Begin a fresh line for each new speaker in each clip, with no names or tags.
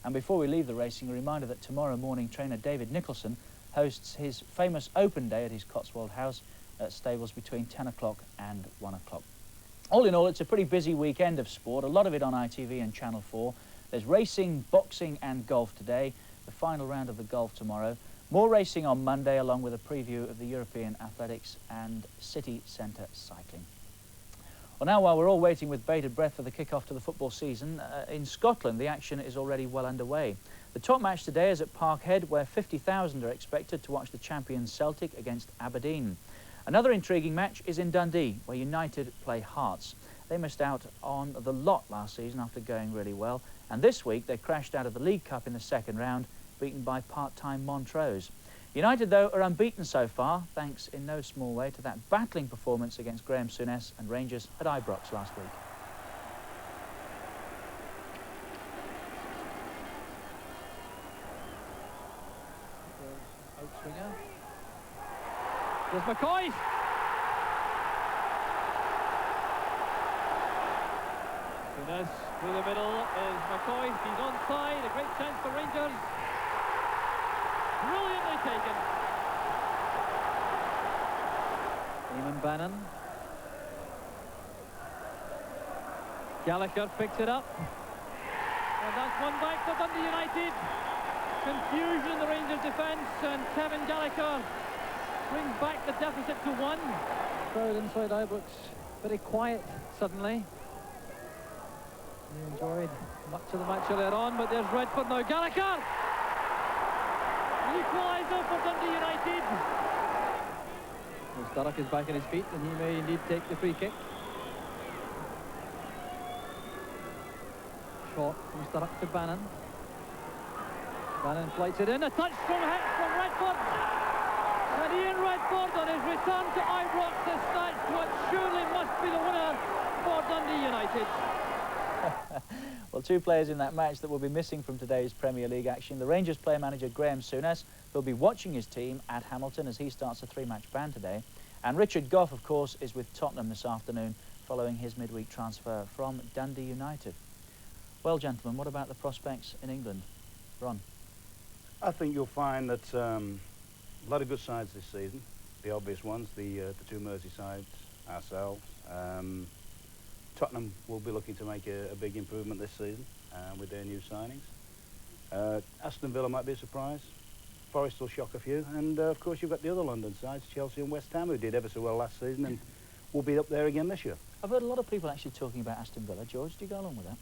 And before we leave the racing, a reminder that tomorrow morning trainer David Nicholson hosts his famous open day at his Cotswold house at stables between 10 o'clock and 1 o'clock. All in all, it's a pretty busy weekend of sport, a lot of it on ITV and Channel 4. There's racing, boxing and golf today, the final round of the golf tomorrow. More racing on Monday, along with a preview of the European Athletics and City Centre cycling. Well, now, while we're all waiting with bated breath for the kick-off to the football season, in Scotland, the action is already well underway. The top match today is at Parkhead, where 50,000 are expected to watch the champions Celtic against Aberdeen. Another intriguing match is in Dundee, where United play Hearts. They missed out on the lot last season after going really well, and this week they crashed out of the League Cup in the second round, beaten by part-time Montrose. United, though, are unbeaten so far, thanks in no small way to that battling performance against Graham Souness and Rangers at Ibrox last week. Outswinger.
There's McCoy. Souness through the middle is McCoy. He's onside. A great chance for Rangers. Brilliantly taken. Eamon Bannon. Gallagher picks it up. And that's one back for Dundee United. Confusion in the Rangers defence, and Kevin Gallagher brings back the deficit to 1. Crowd inside Ibrox very quiet suddenly. They enjoyed much of the match earlier on, but there's Redford now. Gallagher! Equaliser for Dundee United. Well, Sturrock is back on his feet, and he may indeed take the free kick. Shot from Sturrock to Bannon. Bannon flights it in. A touch from Redford. And Ian Redford, on his return to Ibrox, has snatched what surely must be the winner for Dundee United.
Well, two players in that match that will be missing from today's Premier League action. The Rangers player manager Graham Souness will be watching his team at Hamilton as he starts a 3-match ban today. And Richard Gough, of course, is with Tottenham this afternoon following his midweek transfer from Dundee United. Well, gentlemen, what about the prospects in England? Ron?
I think you'll find that a lot of good sides this season. The obvious ones, the two Merseyside, ourselves. Tottenham will be looking to make a big improvement this season with their new signings. Aston Villa might be a surprise. Forest will shock a few. And, of course, you've got the other London sides, Chelsea and West Ham, who did ever so well last season and will be up there again this year.
I've heard a lot of people actually talking about Aston Villa. George, do you go along with that?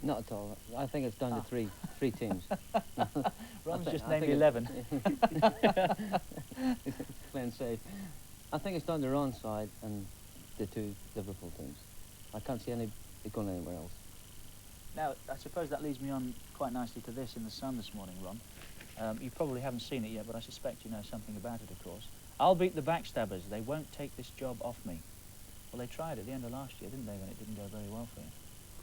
Not at all. I think it's down to three teams.
Ron's just named 11.
Plain safe. I think it's down to Ron's side and the two Liverpool teams. I can't see it going anywhere else.
Now, I suppose that leads me on quite nicely to this in the Sun this morning, Ron. You probably haven't seen it yet, but I suspect you know something about it, of course. I'll beat the backstabbers. They won't take this job off me. Well, they tried at the end of last year, didn't they, when it didn't go very well for you?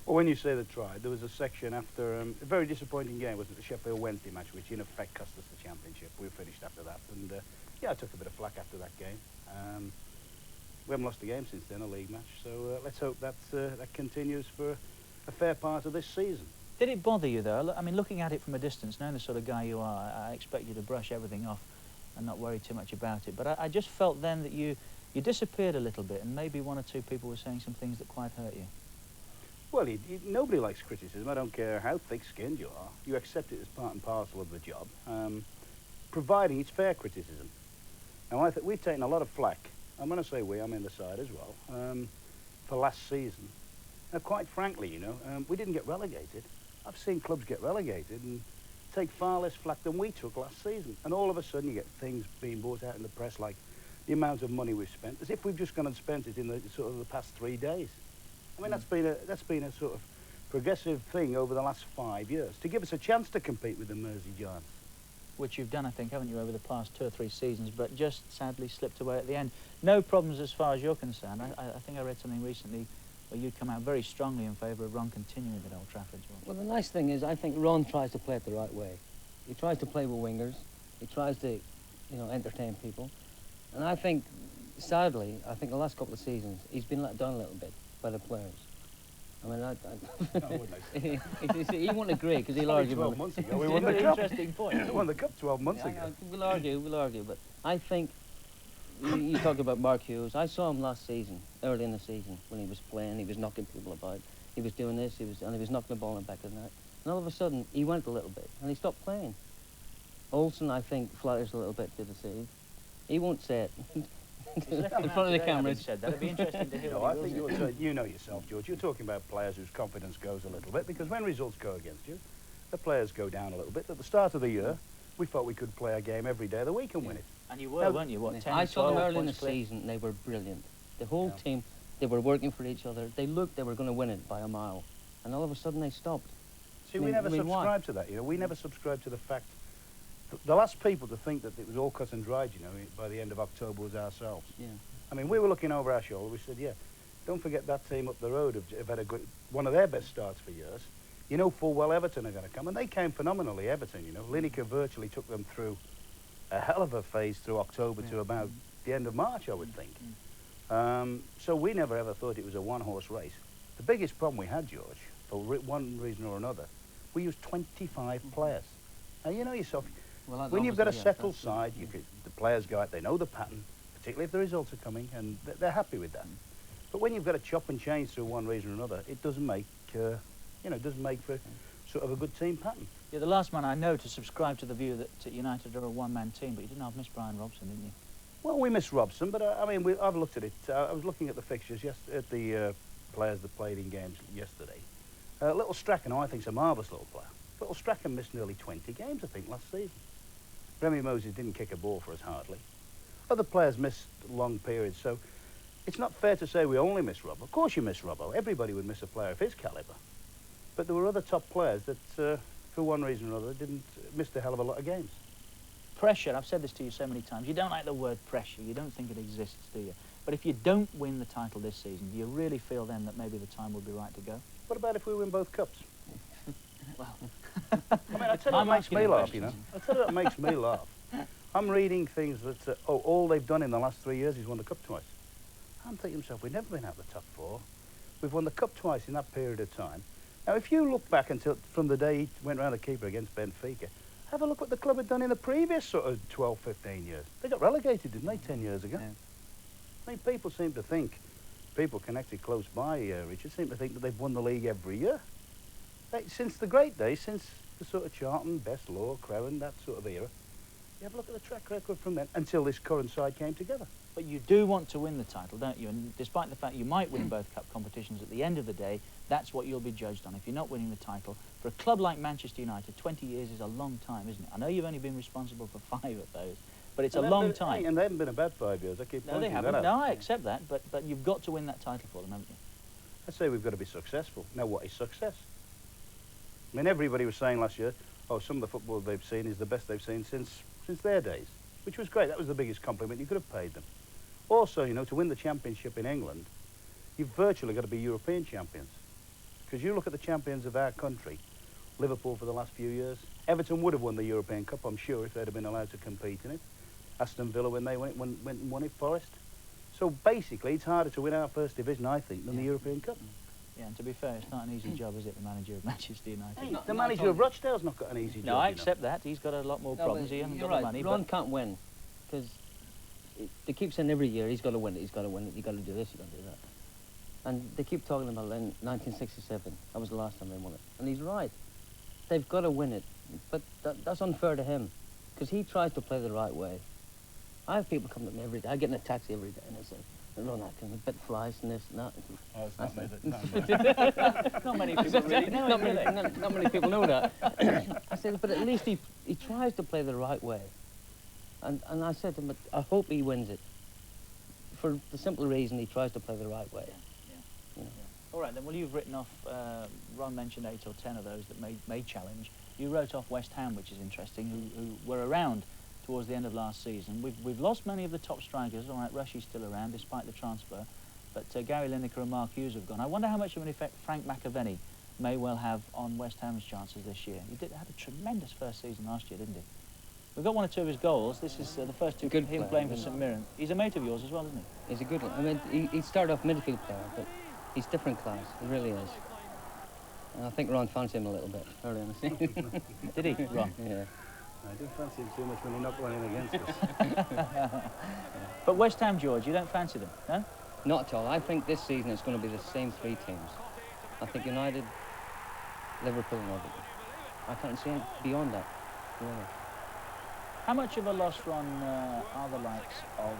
Well, when you say they tried, there was a section after a very disappointing game, wasn't it, the Sheffield Wednesday match, which in effect cost us the championship. We finished after that, and yeah, I took a bit of flack after that game. We haven't lost a game since then, a league match, so let's hope that that continues for a fair part of this season.
Did it bother you, though? I mean, looking at it from a distance, knowing the sort of guy you are, I expect you to brush everything off and not worry too much about it. But I just felt then that you disappeared a little bit, and maybe one or two people were saying some things that quite hurt you.
Well, nobody likes criticism. I don't care how thick-skinned you are. You accept it as part and parcel of the job, providing it's fair criticism. Now, I think we've taken a lot of flack. I'm going to say we, I'm in the side as well, for last season. Now, quite frankly, you know, we didn't get relegated. I've seen clubs get relegated and take far less flack than we took last season. And all of a sudden you get things being brought out in the press like the amount of money we've spent, as if we've just gone and spent it in the sort of the past 3 days. I mean, that's been a sort of progressive thing over the last 5 years to give us a chance to compete with the Mersey giants.
Which you've done, I think, haven't you, over the past 2 or 3 seasons, but just sadly slipped away at the end. No problems as far as you're concerned. I think I read something recently where you'd come out very strongly in favour of Ron continuing at Old Trafford.
Well, the nice thing is I think Ron tries to play it the right way. He tries to play with wingers. He tries to, you know, entertain people. And I think, sadly, I think the last couple of seasons, he's been let down a little bit by the players. I mean,
No, wouldn't I?
he won't agree because he'll
Only
argue.
12 months ago, we
It's
won
a
the
very
cup.
interesting point.
We won the cup 12 months
Yeah,
ago.
we'll argue, but I think you talk about Mark Hughes. I saw him last season, early in the season, when he was playing. He was knocking people about. He was doing this, and he was knocking the ball in the back of the net. And all of a sudden, he went a little bit, and he stopped playing. Olsen, I think, flutters a little bit to deceive. He won't say it in front of the cameras.
Said that. It'd be interesting to hear.
No,
what
I
he
think
will say.
you know yourself, George. You're talking about players whose confidence goes a little bit because when results go against you, the players go down a little bit. At the start of the year, we thought we could play a game every day of the week and win it.
And you were,
Now,
weren't you? What, 10,
I saw them
12
early in the
points clear?
season, and they were brilliant. The whole
Yeah.
team, they were working for each other. They looked they were going to win it by a mile. And all of a sudden, they stopped.
See,
I
we
mean-
never
I mean, why?
subscribed to that, you know. We never subscribed to the fact. The last people to think that it was all cut and dried, you know, by the end of October was ourselves.
Yeah.
I mean, we were looking over our shoulder. We said, yeah, don't forget that team up the road have had one of their best starts for years. You know full well Everton are going to come. And they came phenomenally, Everton, you know. Lineker virtually took them through a hell of a phase through October to about the end of March, I would think. So we never ever thought it was a one-horse race. The biggest problem we had, George, for one reason or another, we used 25 players. Now, you know yourself,
Well, that
when you've got a
obviously, yeah,
settled
that's-
side, the players go out, they know the pattern, particularly if the results are coming, and they're happy with that. But when you've got to chop and change through one reason or another, it doesn't make, you know, it doesn't make for sort of a good team pattern.
You're the last man I know to subscribe to the view that United are a one-man team, but you didn't have Miss Brian Robson, didn't you?
Well, we miss Robson, but I mean, I've looked at it. I was looking at the fixtures, at the players that played in games yesterday. Little Strachan, who I think is a marvellous little player. Little Strachan missed nearly 20 games, I think, last season. Remy Moses didn't kick a ball for us hardly. Other players missed long periods, so it's not fair to say we only miss Robbo. Of course you miss Robbo. Everybody would miss a player of his calibre. But there were other top players that, for one reason or another, didn't miss a hell of a lot of games.
Pressure, I've said this to you so many times, you don't like the word pressure, you don't think it exists, do you? But if you don't win the title this season, do you really feel then that maybe the time would be right to go?
What about if we win both cups?
Well,
I mean, I tell you what
I'm
makes
asking
me
you
laugh, you know.
questions.
I tell you what makes me laugh. I'm reading things that, all they've done in the last 3 years is won the cup twice. I'm thinking to myself, we've never been out of the top four. We've won the cup twice in that period of time. Now, if you look back from the day he went round the keeper against Benfica, have a look what the club had done in the previous sort of 12, 15 years. They got relegated, didn't they, 10 years ago?
Yeah.
I mean, people seem to think, people connected close by, Richard, seem to think that they've won the league every year. Since the great days, since the sort of Charlton, Best Law, Crowan, that sort of era, you have a look at the track record from then until this current side came together.
but you do want to win the title, don't you? And despite the fact you might win both cup competitions, at the end of the day, that's what you'll be judged on. If you're not winning the title, for a club like Manchester United, 20 years is a long time, isn't it? I know you've only been responsible for 5 of those, but it's a long time.
And they haven't been a bad 5 years. I keep
No,
pointing
they
that
haven't.
out.
No, I accept that, but you've got to win that title for them, haven't you?
I say we've got to be successful. Now, what is success? I mean, everybody was saying last year, oh, some of the football they've seen is the best they've seen since their days, which was great. That was the biggest compliment you could have paid them. Also, you know, to win the championship in England, you've virtually got to be European champions. Because you look at the champions of our country, Liverpool for the last few years. Everton would have won the European Cup, I'm sure, if they'd have been allowed to compete in it. Aston Villa, when they went and won it, Forest. So basically, it's harder to win our first division, I think, than the European Cup.
Yeah, and to be fair, it's not an easy job, is it, the manager of Manchester United?
Hey,
not-
the
not
manager
at
of
all.
Rochdale's not got an easy job.
No, I
you know.
accept that. He's got a lot more problems. He hasn't
You're
got
right.
the money.
Ron
But
can't win because they keep saying every year he's got to win it, he's got to win it, you've got to do this, you've got to do that. And they keep talking about in 1967, that was the last time they won it. And he's right. They've got to win it. But that's unfair to him because he tries to play the right way. I have people come to me every day. I get in a taxi every day and they say, Ron Atkinson, a bit flies and this and that.
Oh, it's not me that-
not many people really know
not,
it, do
many,
they?
not many people know that. I said, but at least he tries to play the right way. And I said to him, I hope he wins it. For the simple reason he tries to play the right way. You know.
All right, then. Well, you've written off, Ron mentioned 8 or 10 of those that may challenge. You wrote off West Ham, which is interesting, who were around towards the end of last season. We've lost many of the top strikers. All right, Rushy's still around, despite the transfer. But Gary Lineker and Mark Hughes have gone. I wonder how much of an effect Frank McAvenny may well have on West Ham's chances this year. He had a tremendous first season last year, didn't he? We've got 1 or 2 of his goals. This is the first 2
Good
him
player,
playing for
isn't
St Mirren. He's a mate of yours as well, isn't he?
He's a good one. I mean, he started off midfield player, but he's different class. He really is. I think Ron fancied him a little bit early on the season.
Did he, Ron?
Yeah.
I didn't fancy him too much when he knocked one in against us.
But West Ham, George, you don't fancy them, no?
Not at all. I think this season it's going to be the same three teams. I think United, Liverpool and Everton. I can't see it beyond that, really.
How much of a loss, Ron, are the likes of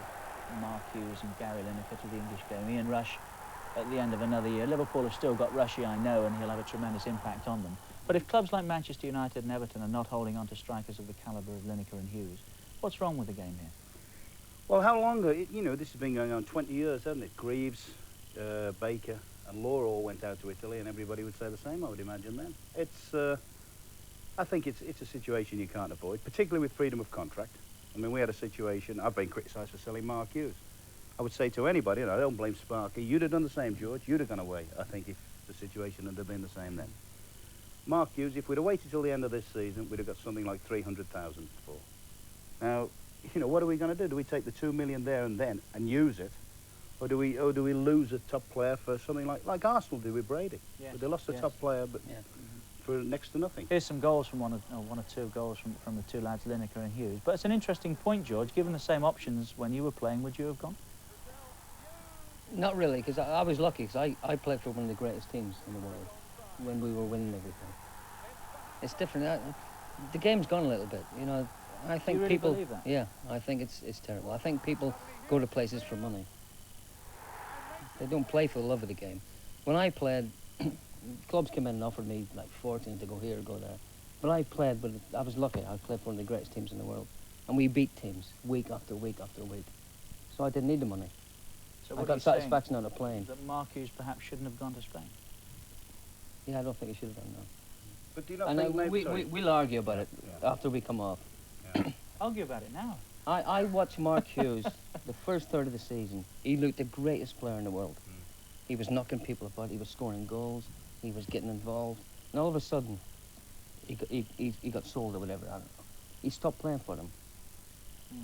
Mark Hughes and Gary Lineker to the English game? Ian Rush at the end of another year. Liverpool have still got Rushy, I know, and he'll have a tremendous impact on them. But if clubs like Manchester United and Everton are not holding on to strikers of the calibre of Lineker and Hughes, what's wrong with the game here?
Well, how long, you know, this has been going on 20 years, hasn't it? Greaves, Baker and Law all went out to Italy, and everybody would say the same, I would imagine then. It's, I think it's a situation you can't avoid, particularly with freedom of contract. I mean, we had a situation, I've been criticised for selling Mark Hughes. I would say to anybody, and I don't blame Sparky, you'd have done the same, George. You'd have gone away, I think, if the situation had been the same then. Mark Hughes, if we'd have waited till the end of this season, we'd have got something like 300,000 for. Now, you know, what are we going to do? Do we take the 2 million there and then and use it? Or do we lose a top player for something like Arsenal did with Brady?
Yes,
They lost a top player, but for next to nothing.
Here's some goals from one or two goals from the two lads, Lineker and Hughes. But it's an interesting point, George. Given the same options when you were playing, would you have gone?
Not really, because I was lucky, because I played for one of the greatest teams in the world when we were winning everything. It's different. The game's gone a little bit, you know. I think
Do you really
people.
believe that?
Yeah, I think it's terrible. I think people go to places for money. They don't play for the love of the game. When I played, clubs came in and offered me like 14 to go here or go there. But I played, but I was lucky. I played for one of the greatest teams in the world, and we beat teams week after week after week. So I didn't need the money.
So
I
what are
got
you saying?
satisfaction out of playing.
That Mark Hughes perhaps shouldn't have gone to Spain?
Yeah, I don't think he should have done that.
But do you not
And
think maybe...
we'll argue about it
Yeah.
after we come off.
Yeah.
Argue about it now.
I watched Mark Hughes the first third of the season. He looked the greatest player in the world. He was knocking people about. He was scoring goals. He was getting involved. And all of a sudden, he got sold or whatever. I don't know. He stopped playing for them.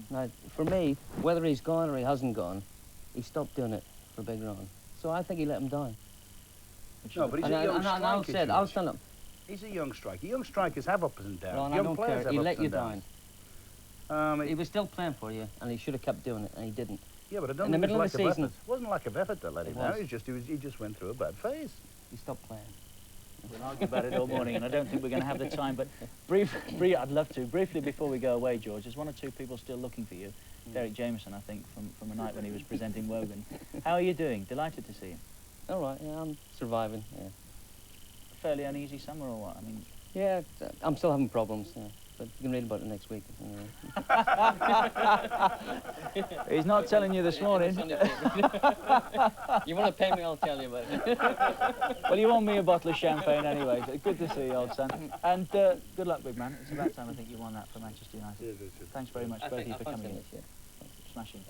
Now, for me, whether he's gone or he hasn't gone, he stopped doing it for Big Ron. So I think he let him down.
No, but he's
And
a young
I'll
striker,
say it. I'll
George.
stand up.
He's a young striker. Young strikers have ups and downs.
Ron, I
young
don't
players
care.
have
He
ups
let you
and downs.
down. He was still playing for you, and he should have kept doing it, and he didn't.
Yeah, but I don't
In the
think it
middle
was
of
lack
the
of
season-
effort. It wasn't lack of effort that let him
It
down.
was.
He just went through a bad phase.
He stopped playing.
We'll argue about it all morning, and I don't think we're going to have the time. But I'd love to. Briefly before we go away, George, there's one or two people still looking for you. Derek Jameson, I think, from a night when he was presenting Wogan. How are you doing? Delighted to see you.
All right, yeah, I'm surviving, yeah.
Fairly uneasy summer or what? I mean,
Yeah, I'm still having problems, yeah. But you can read about it next week.
he's not telling you this morning.
You want to pay me, I'll tell you about it.
Well, you won me a bottle of champagne anyway. So good to see you, old son. And good luck, big man. It's about time I think you won that for Manchester United. Thanks very much, both of you, for coming in. Smashing.